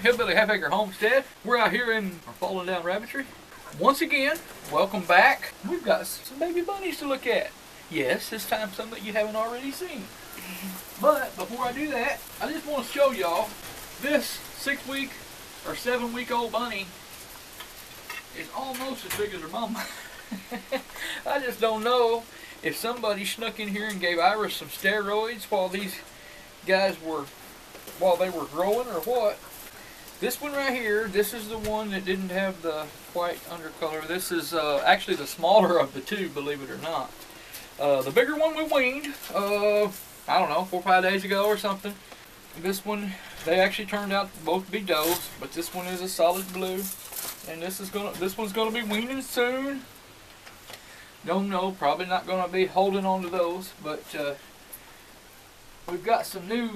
Hillbilly Half Acre Homestead. We're out here in our falling down rabbitry. Once again, welcome back. We've got some baby bunnies to look at. Yes, this time some that you haven't already seen. But before I do that, I just want to show y'all this 6-week or 7-week-old bunny is almost as big as her mama. I just don't know if somebody snuck in here and gave Iris some steroids while these guys were, while they were growing or what. This one right here, this is the one that didn't have the white undercolor. This is actually the smaller of the two, believe it or not. The bigger one we weaned, I don't know, 4 or 5 days ago or something. This one, they actually turned out to both be does, but this one is a solid blue, and this one's gonna be weaning soon. Don't know, probably not gonna be holding on to those, but we've got some new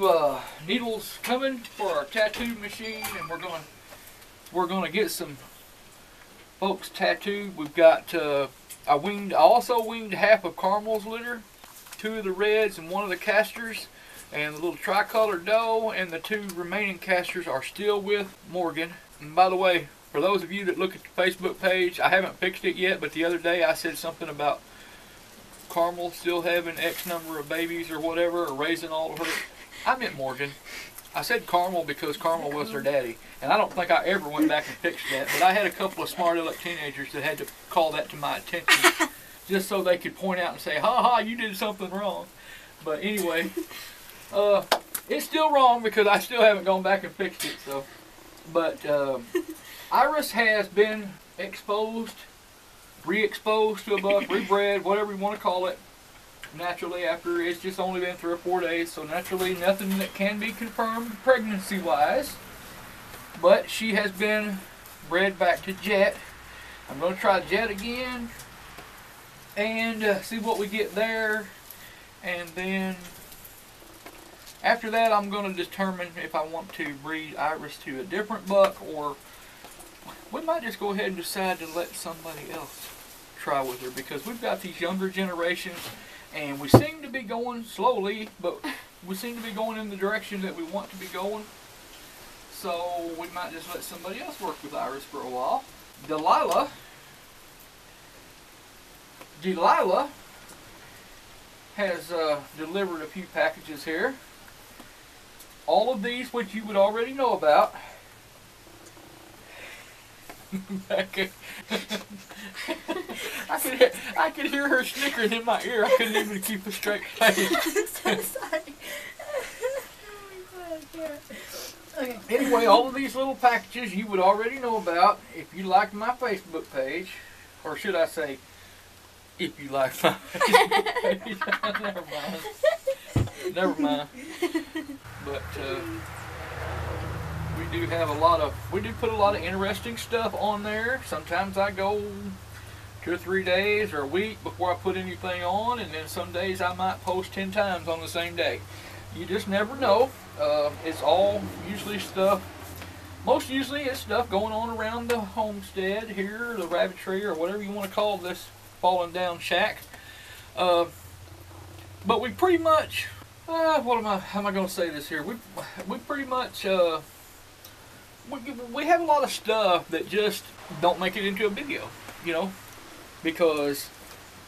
needles coming for our tattoo machine, and we're gonna get some folks tattooed. We've got I also weaned half of Carmel's litter, 2 of the reds and 1 of the casters, and the little tricolor doe, and the 2 remaining casters are still with Morgan. And by the way, for those of you that look at the Facebook page, I haven't fixed it yet, but the other day I said something about Carmel still having X number of babies or whatever, or raising all of her. I meant Morgan. I said Carmel because Carmel was her daddy, and I don't think I ever went back and fixed that, but I had a couple of smart aleck teenagers that had to call that to my attention just so they could point out and say, ha ha, you did something wrong. But anyway, it's still wrong because I still haven't gone back and fixed it. So, but Iris has been exposed, re-exposed to a buck, rebred, whatever you want to call it, naturally after it's just only been 3 or 4 days. So naturally nothing that can be confirmed pregnancy-wise. But she has been bred back to Jet. I'm going to try Jet again and see what we get there. And then after that I'm going to determine if I want to breed Iris to a different buck, or we might just go ahead and decide to let somebody else try with her, because we've got these younger generations and we seem to be going slowly, but we seem to be going in the direction that we want to be going. So we might just let somebody else work with Iris for a while. Delilah has delivered a few packages here. All of these which you would already know about. I could hear her snickering in my ear. I couldn't even keep a straight face. I'm so sorry. Oh my God, okay. Anyway, all of these little packages you would already know about if you like my Facebook page, or should I say, if you like my Facebook page. Never mind. But we do have we do put a lot of interesting stuff on there. Sometimes I go 2 or 3 days or a week before I put anything on, and then some days I might post 10 times on the same day. You just never know. It's all usually stuff, most usually it's stuff going on around the homestead here, the rabbitry, or whatever you want to call this fallen down shack. But we pretty much, how am I going to say this here? We pretty much, we have a lot of stuff that just don't make it into a video, you know, because,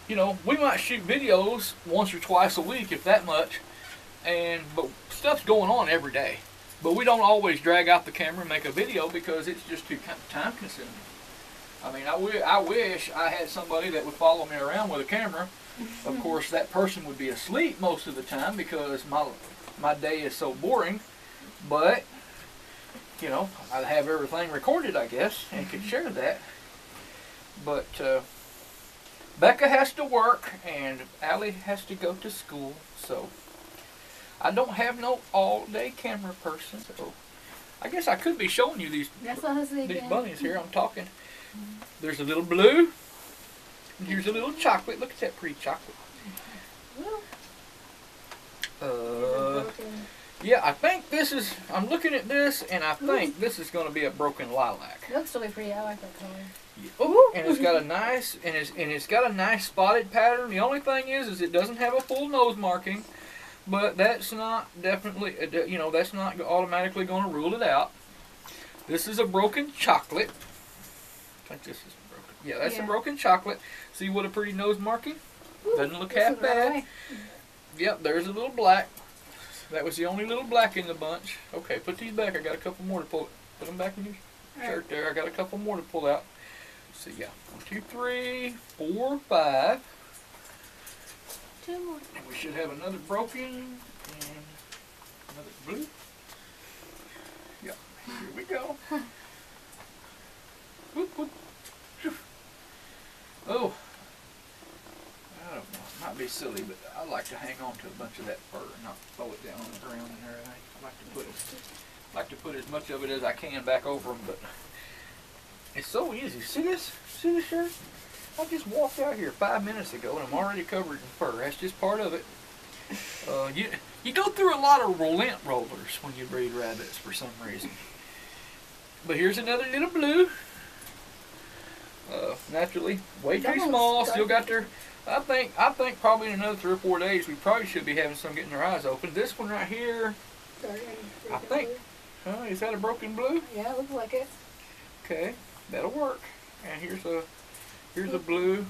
you know, we might shoot videos once or twice a week, if that much, but stuff's going on every day. But we don't always drag out the camera and make a video because it's just too time consuming. I mean, I wish I had somebody that would follow me around with a camera. Of course, that person would be asleep most of the time because my day is so boring. But, you know, I'd have everything recorded, I guess, and could share that. But Becca has to work and Allie has to go to school, so I don't have no all-day camera person. So I guess I could be showing you these bunnies here. I'm talking. There's a little blue. Here's a little chocolate. Look at that pretty chocolate. Yeah, I think this is, I'm looking at this and I think this is going to be a broken lilac. It looks really pretty. I like that color. Oh, and it's got a nice, it's got a nice spotted pattern. The only thing is it doesn't have a full nose marking, but that's not definitely, you know, that's not automatically going to rule it out. This is a broken chocolate. I think this is broken. Yeah, that's a broken chocolate. See what a pretty nose marking? Doesn't look half bad. Yep, there's a little black. That was the only little black in the bunch. Okay, put these back. I got a couple more to pull. Put them back in your shirt there. I got a couple more to pull out. So yeah, 1, 2, 3, 4, 5. 2 more. And we should have another broken and another blue. Yeah, here we go. Whoop, whoop. Oh, I don't know. It might be silly, but I like to hang on to a bunch of that fur and not throw it down on the ground and everything. I like to put as much of it as I can back over them, but it's so easy. See this? See this shirt? I just walked out here 5 minutes ago and I'm already covered in fur. That's just part of it. You go through a lot of lint rollers when you breed rabbits for some reason. But here's another little blue. Naturally, way too small. Still got their. I think probably in another 3 or 4 days we probably should be having some getting their eyes open. This one right here, I think. Is that a broken blue? Yeah, it looks like it. Okay, that'll work. And here's a blue.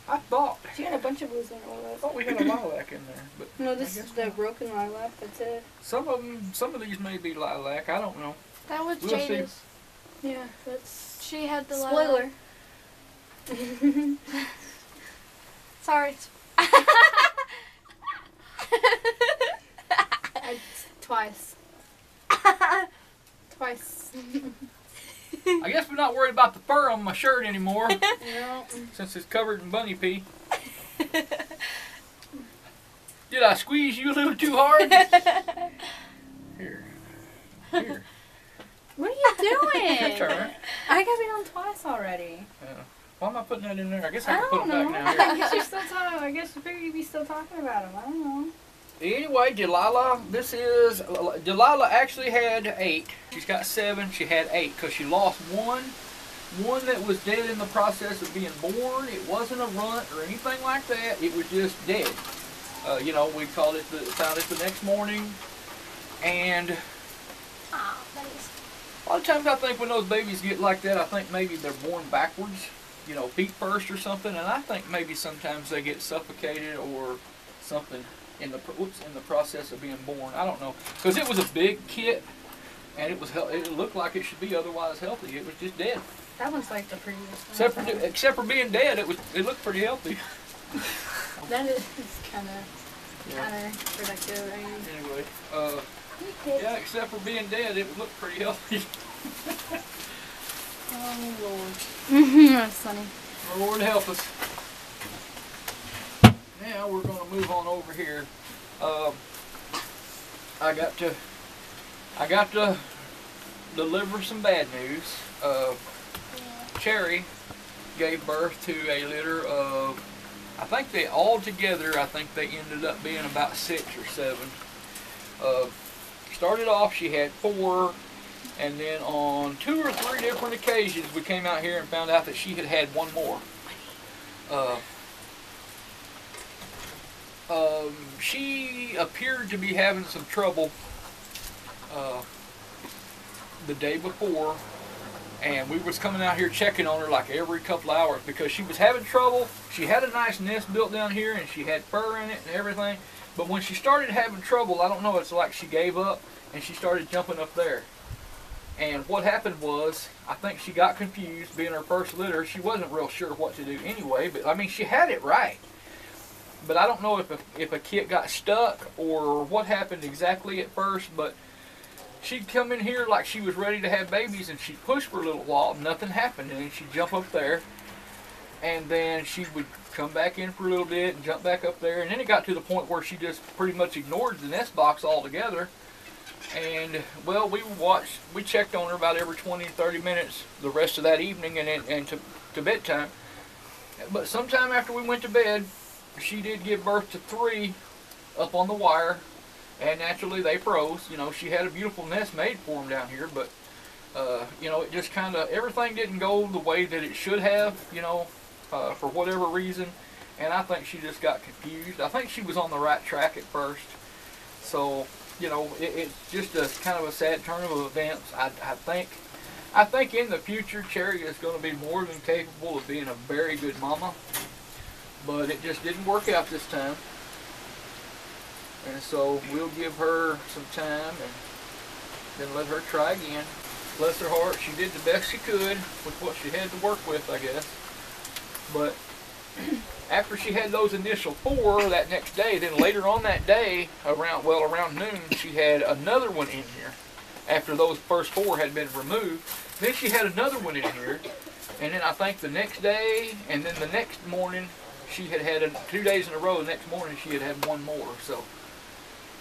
I thought. She had a bunch of blues in her lilac. I thought we had a lilac in there, but no, this is the broken lilac. That's it. Some of these may be lilac. I don't know. That was We'll Jada's. Yeah, that's. She had the Spoiler. Sorry. Twice. Twice. I guess we're not worried about the fur on my shirt anymore, No. since it's covered in bunny pee. Did I squeeze you a little too hard? Here. What are you doing? Your turn. I got it on twice already. Why am I putting that in there? I guess I I can put don't it know. back now. Here. I guess you're still talking. I guess you figure you'd be still talking about him. I don't know. Anyway, Delilah, Delilah actually had 8. She's got 7. She had 8 because she lost one. One that was dead in the process of being born. It wasn't a runt or anything like that. It was just dead. You know, we found it the next morning. And Oh, that is. a lot of times I think when those babies get like that, I think maybe they're born backwards. You know, feet first or something. And I think maybe sometimes they get suffocated or something in the process of being born. I don't know, because it was a big kit, and it looked like it should be otherwise healthy. It was just dead. That one's like the prettiest one. Except for being dead, it looked pretty healthy. That is kind of counterproductive. I mean. Anyway, yeah, except for being dead, it looked pretty healthy. Oh Lord. That's funny. Lord help us. Now we're going to move on over here. I got to deliver some bad news. Cherry gave birth to a litter of, I think they ended up being about 6 or 7. Started off, she had 4, and then on 2 or 3 different occasions we came out here and found out that she had had 1 more. She appeared to be having some trouble the day before, and we was coming out here checking on her like every couple hours because she was having trouble. She had a nice nest built down here and she had fur in it and everything, but when she started having trouble, I don't know, it's like she gave up and she started jumping up there. And what happened was, I think she got confused. Being her first litter, she wasn't real sure what to do anyway, but I mean, she had it right. But I don't know if a kit got stuck or what happened exactly at first, but she'd come in here like she was ready to have babies, and she'd push for a little while, nothing happened, and then she'd jump up there, and then she would come back in for a little bit and jump back up there, and then it got to the point where she just pretty much ignored the nest box altogether. And well, we checked on her about every 20-30 minutes the rest of that evening and to bedtime. But sometime after we went to bed, she did give birth to 3 up on the wire, and naturally they froze. You know, she had a beautiful nest made for them down here, but you know, it just kind of, everything didn't go the way that it should have, you know, for whatever reason, and I think she just got confused. I think she was on the right track at first, so you know, it's just a kind of a sad turn of events. I think in the future, Cherry is going to be more than capable of being a very good mama, but it just didn't work out this time. And so we'll give her some time and then let her try again. Bless her heart, she did the best she could with what she had to work with, I guess. But after she had those initial 4 that next day, then later on that day, around noon, she had another one in here. After those first 4 had been removed, then she had another one in here. And then I think the next day, and then the next morning, she had 2 days in a row. The next morning, she had 1 more. So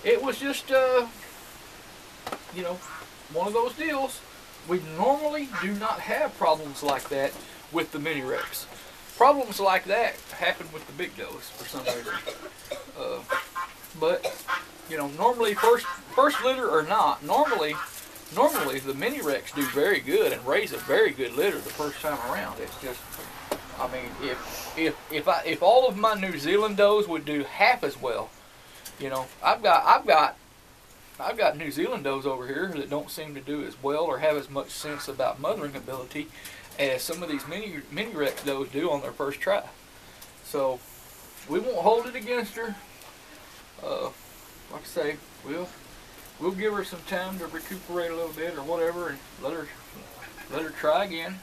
it was just, you know, one of those deals. We normally do not have problems like that with the mini Rex. Problems like that happen with the big does for some reason. But you know, normally first litter or not, normally the mini Rex do very good and raise a very good litter the first time around. It's just, I mean, if all of my New Zealand does would do half as well, you know, I've got New Zealand does over here that don't seem to do as well or have as much sense about mothering ability as some of these mini Rex does do on their first try. So we won't hold it against her. Like I say, we'll give her some time to recuperate a little bit or whatever, and let her try again.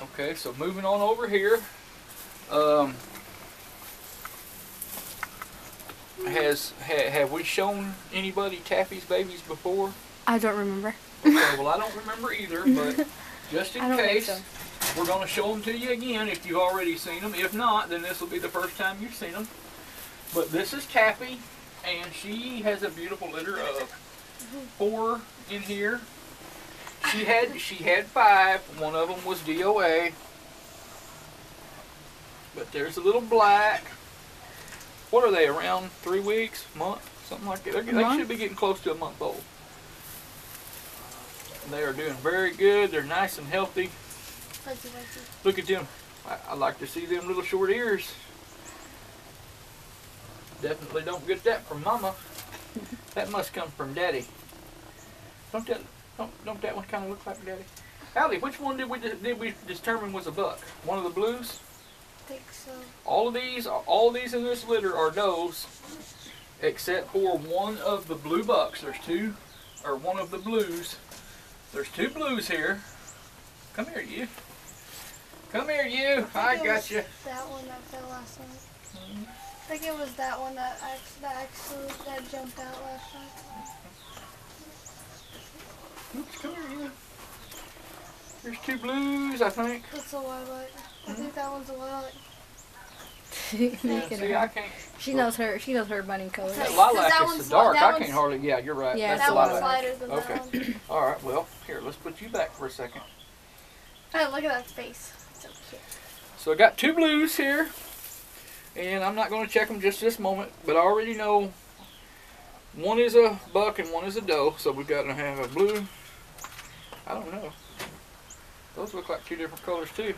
Okay, so moving on over here. Have we shown anybody Taffy's babies before? I don't remember. Okay, well I don't remember either, but just in case, so. We're going to show them to you again if you've already seen them. If not, then this will be the first time you've seen them. But this is Taffy, and she has a beautiful litter of 4 in here. She had 5. One of them was DOA. But there's a little black. What are they, around 3 weeks, month, something like that? They should be getting close to a month old. They are doing very good. They're nice and healthy. Look at them. I like to see them little short ears. Definitely don't get that from Mama. That must come from Daddy. Don't that one kind of look like Daddy? Allie, which one did we determine was a buck? One of the blues? I think so. All of these in this litter are does, except for one of the blue bucks. There's 2, or one of the blues. There's 2 blues here. Come here, you. Come here, you. I got you. That one that fell last night. I think it was that one that jumped out last night. Oops, come here, you. There's 2 blues, I think. It's a lilac. I think that one's a lilac. Yeah, see, I can't. She knows her bunny color. That lilac is so dark. I can't hardly. Yeah, you're right. Yeah, that's that one's lighter than okay. that one. All right. Well, here, let's put you back for a second. Oh, look at that face. So cute. So I got 2 blues here, and I'm not going to check them just this moment, but I already know one is a buck and one is a doe. So we've got to have a blue. I don't know. Those look like 2 different colors too.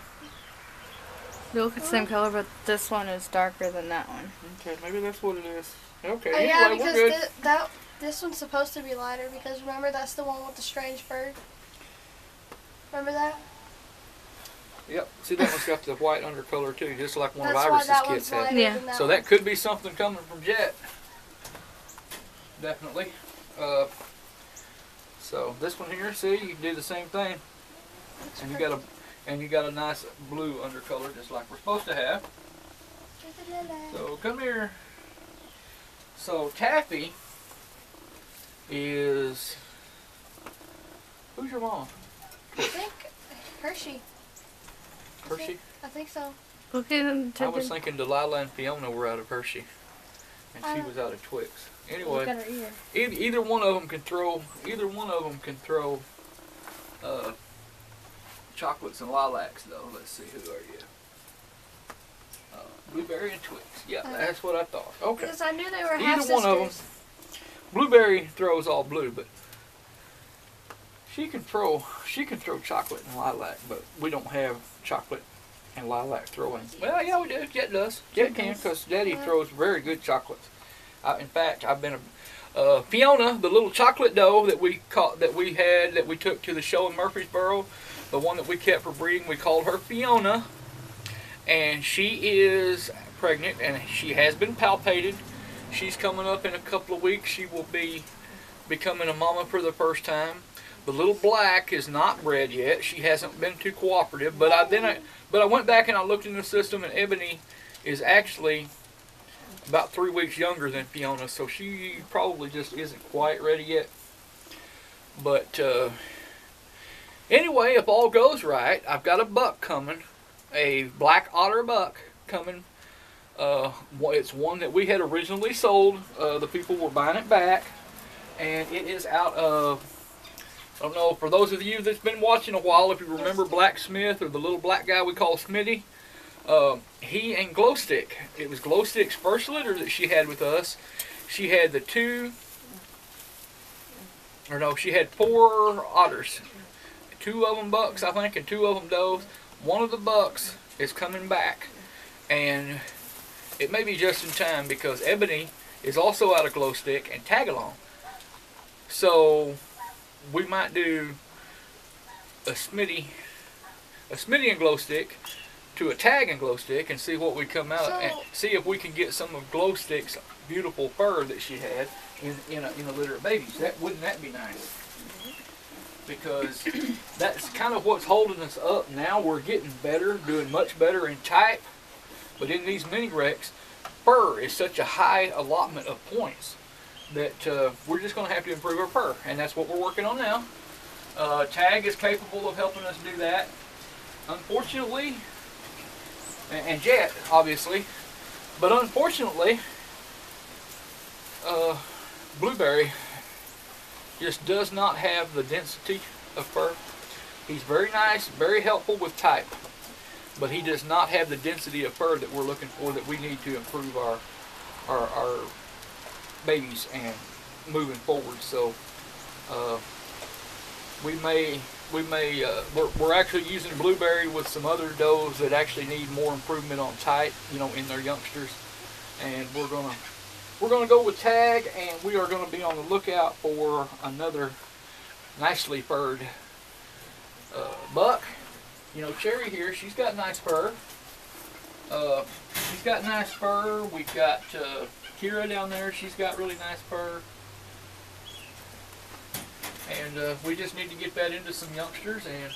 They look the same color, but this one is darker than that one. Okay, maybe that's what it is. Okay, Oh, anyway, yeah, we're because good. this one's supposed to be lighter because remember that's the one with the strange bird. Remember that? Yep. See, that one's got the white undercolor too, just like one That's of why Iris's that kids one's had. lighter Yeah. than that So one. that could be something coming from Jet. Definitely. So this one here, see, you can do the same thing, and you got a nice blue undercolor, just like we're supposed to have. So come here. So Taffy is. Who's your mom? I think Hershey. Hershey. I think so. Look at them. I was thinking Delilah and Fiona were out of Hershey, and she was out of Twix. Look Anyway, at her ear. either one of them can throw. Either one of them can throw chocolates and lilacs, though. Let's see, who are you? Blueberry and Twix. Yeah, that's what I thought. Okay. Because I knew they were half Either one of them. sisters. Blueberry throws all blue, but she can throw chocolate and lilac, but we don't have chocolate and lilac throwing. Well, yeah, we do. Jet does. Jet can, because Daddy throws very good chocolates. In fact, I've been Fiona, the little chocolate doe that we took to the show in Murfreesboro, the one that we kept for breeding, we called her Fiona, and she is pregnant and she has been palpated. She's coming up in a couple of weeks. She will be becoming a mama for the first time. The little black is not bred yet. She hasn't been too cooperative, but I went back and I looked in the system, and Ebony is actually about 3 weeks younger than Fiona, so she probably just isn't quite ready yet. But anyway, if all goes right, I've got a buck coming, a black otter buck coming. It's one that we had originally sold. The people were buying it back, and it is out of, I don't know, for those of you that's been watching a while, if you remember Blacksmith, or the little black guy we call Smitty, he and Glowstick. It was Glowstick's first litter that she had with us. She had she had 4 otters. 2 of them bucks, I think, and 2 of them does. One of the bucks is coming back, and it may be just in time because Ebony is also out of Glowstick and Tagalong. So we might do a Smitty and Glowstick to a tag and Glowstick and see what we come out and see if we can get some of Glowstick's beautiful fur that she had in a litter of babies. Wouldn't that be nice? Because that's kind of what's holding us up now. We're getting better, doing much better in type, but in these mini wrecks, fur is such a high allotment of points that we're just going to have to improve our fur, and that's what we're working on now. Tag is capable of helping us do that. Unfortunately, and Jet, obviously, but unfortunately, Blueberry just does not have the density of fur. He's very nice, very helpful with type, but he does not have the density of fur that we're looking for, that we need to improve our babies and moving forward. So we're actually using Blueberry with some other does that actually need more improvement on type, in their youngsters, and we're gonna go with Tag, and we are gonna be on the lookout for another nicely furred buck. Cherry here, she's got nice fur. We've got Kira down there, she's got really nice fur. And we just need to get that into some youngsters and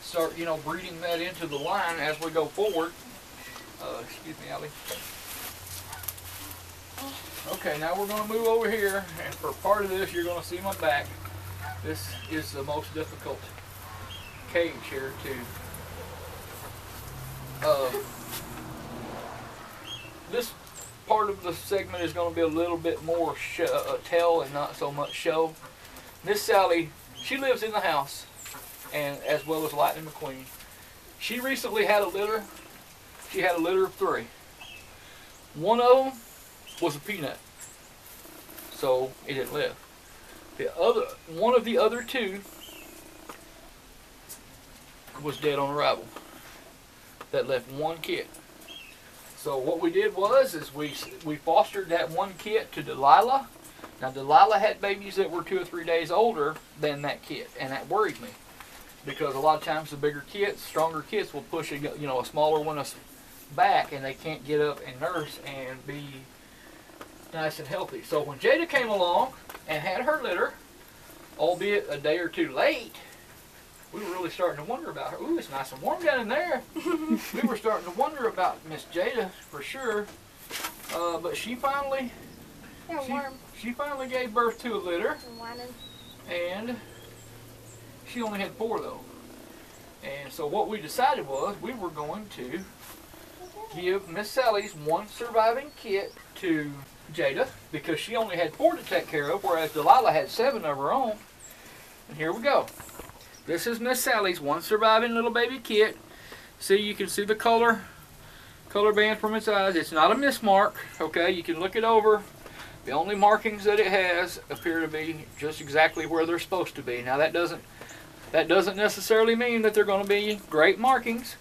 start, breeding that into the line as we go forward. Excuse me, Allie. Okay, now we're going to move over here, and for part of this, you're going to see my back. This is the most difficult cage here this part of the segment is going to be a little bit more tell and not so much show. Miss Sally, she lives in the house, and as well as Lightning McQueen. She recently had a litter. She had a litter of 3. One of them was a peanut, so it didn't live. One of the other 2 was dead on arrival. That left 1 kit. So what we did is we fostered that 1 kit to Delilah. Now Delilah had babies that were 2 or 3 days older than that kit, and that worried me because a lot of times the bigger kits, stronger kits, will push a smaller one back, and they can't get up and nurse and be nice and healthy. So when Jada came along and had her litter, albeit a day or 2 late, we were really starting to wonder about her. Ooh, it's nice and warm down in there. We were starting to wonder about Miss Jada for sure. But she finally, she finally gave birth to a litter. And she only had 4 though. And so what we decided was we were going to give Miss Sally's 1 surviving kit to Jada because she only had 4 to take care of, whereas Delilah had 7 of her own. And here we go. This is Miss Sally's 1 surviving little baby kit. See, you can see the color band from its eyes. It's not a mismark, okay? You can look it over. The only markings that it has appear to be just exactly where they're supposed to be. Now that doesn't necessarily mean that they're going to be great markings,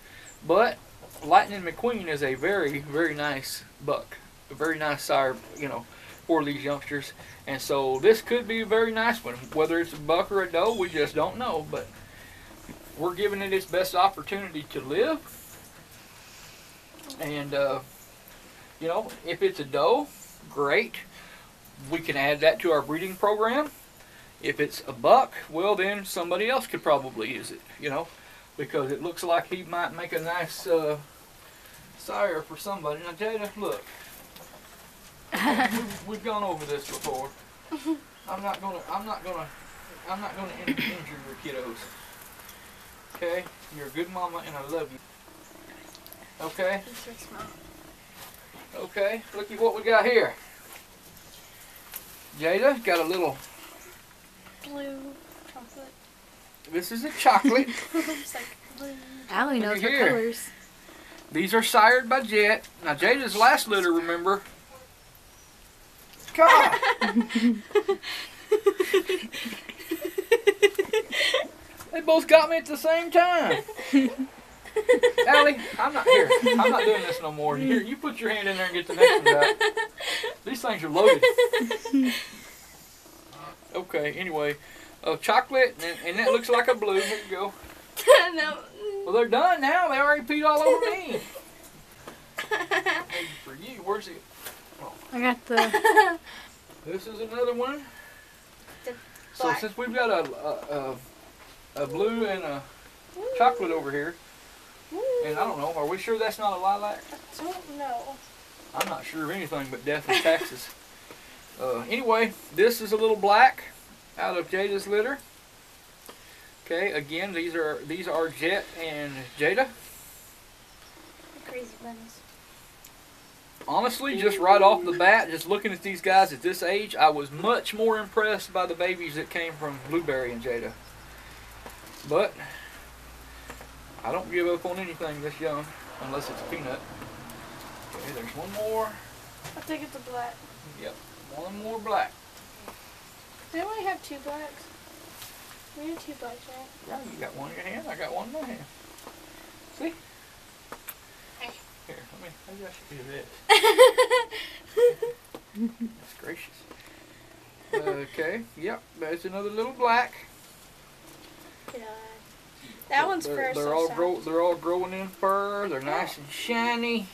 but Lightning McQueen is a very, very nice buck. A very nice sire, for these youngsters. And so this could be a very nice one. Whether it's a buck or a doe, we just don't know. But we're giving it its best opportunity to live. And, you know, if it's a doe, great. We can add that to our breeding program. If it's a buck, well, then somebody else could probably use it, you know, because it looks like he might make a nice sire for somebody. Now, Jada, look, we've gone over this before. I'm not gonna injure your kiddos. Okay, you're a good mama, and I love you. Okay. Okay, look at what we got here. Jada got a little blue chocolate. This is a chocolate. It's like blue. Allie knows her here. colors. These are sired by Jet. Now Jada's last litter, remember? God. They both got me at the same time. Allie, I'm not here. I'm not doing this no more. Here, you put your hand in there and get the next one out. These things are loaded. Okay, anyway. Chocolate, and that looks like a blue. Here you go. No. Well, they're done now. They already peed all over me. Maybe for you. Where's it? Oh. I got the... This is another one. The So black. since we've got a blue and a chocolate over here, and I don't know, are we sure that's not a lilac? I don't know. I'm not sure of anything but death and taxes. Anyway, this is a little black out of Jada's litter. Okay, again, these are Jet and Jada. Crazy bunnies. Honestly, just right off the bat, just looking at these guys at this age, I was much more impressed by the babies that came from Blueberry and Jada. But I don't give up on anything this young, unless it's a peanut. Okay, there's one more. I think it's a black. Yep, one more black. They only have two blacks. We have two blacks, right? Yeah, you got one in your hand, I got one in my hand. See? Here, maybe I should do this. That's gracious. Okay, yep, there's another little black. Yeah. That one's They're first. all growing in fur. They're nice and shiny,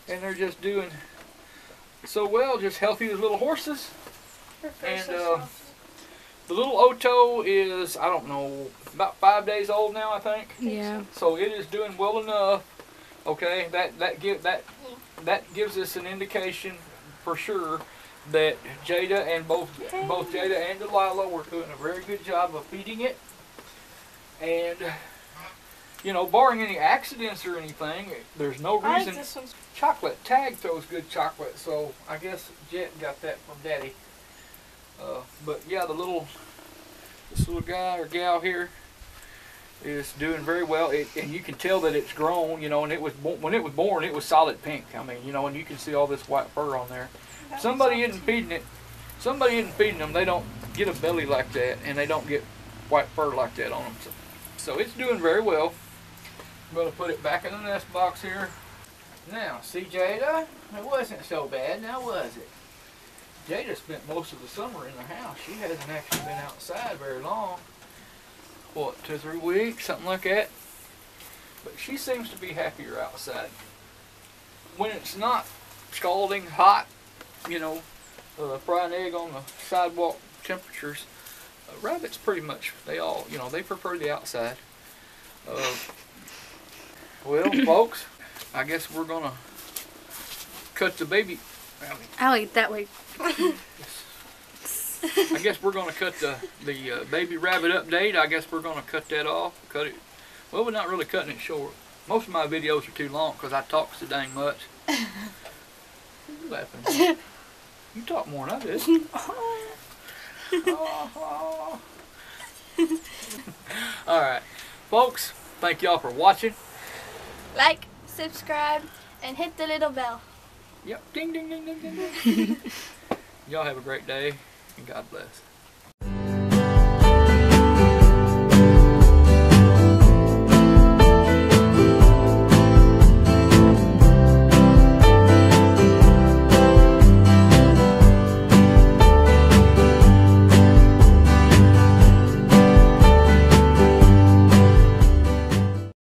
and they're just doing so well, just healthy as little horses. And the little Otto is, I don't know, about 5 days old now, I think. Yeah. So it is doing well enough. Okay, that gives us an indication for sure that Jada and both Jada and Delilah were doing a very good job of feeding it. And you know, barring any accidents or anything, there's no reason. I like this one's Chocolate Tag throws good chocolate, so I guess Jet got that from Daddy. But yeah, this little guy or gal here is doing very well, and you can tell that it's grown, you know. And when it was born, it was solid pink. I mean, you know, and you can see all this white fur on there. Somebody isn't feeding it. Somebody isn't feeding them. They don't get a belly like that, and they don't get white fur like that on them. So it's doing very well. I'm going to put it back in the nest box here. Now, see, Jada, it wasn't so bad, now was it? Jada spent most of the summer in the house. She hasn't actually been outside very long. What, 2 or 3 weeks, something like that? But she seems to be happier outside. When it's not scalding hot, you know, frying egg on the sidewalk temperatures, rabbits pretty much, they all, you know, they prefer the outside. Well, folks, I guess we're gonna cut the baby. Allie, that way. I guess we're gonna cut the baby rabbit update. I guess we're gonna cut that off. Cut it. Well, we're not really cutting it short. Most of my videos are too long because I talk so dang much. You laughing? You talk more than I do. All right, folks. Thank y'all for watching. like, subscribe, and hit the little bell. Yep. Ding, ding, ding, ding, ding, ding. Y'all have a great day, and God bless.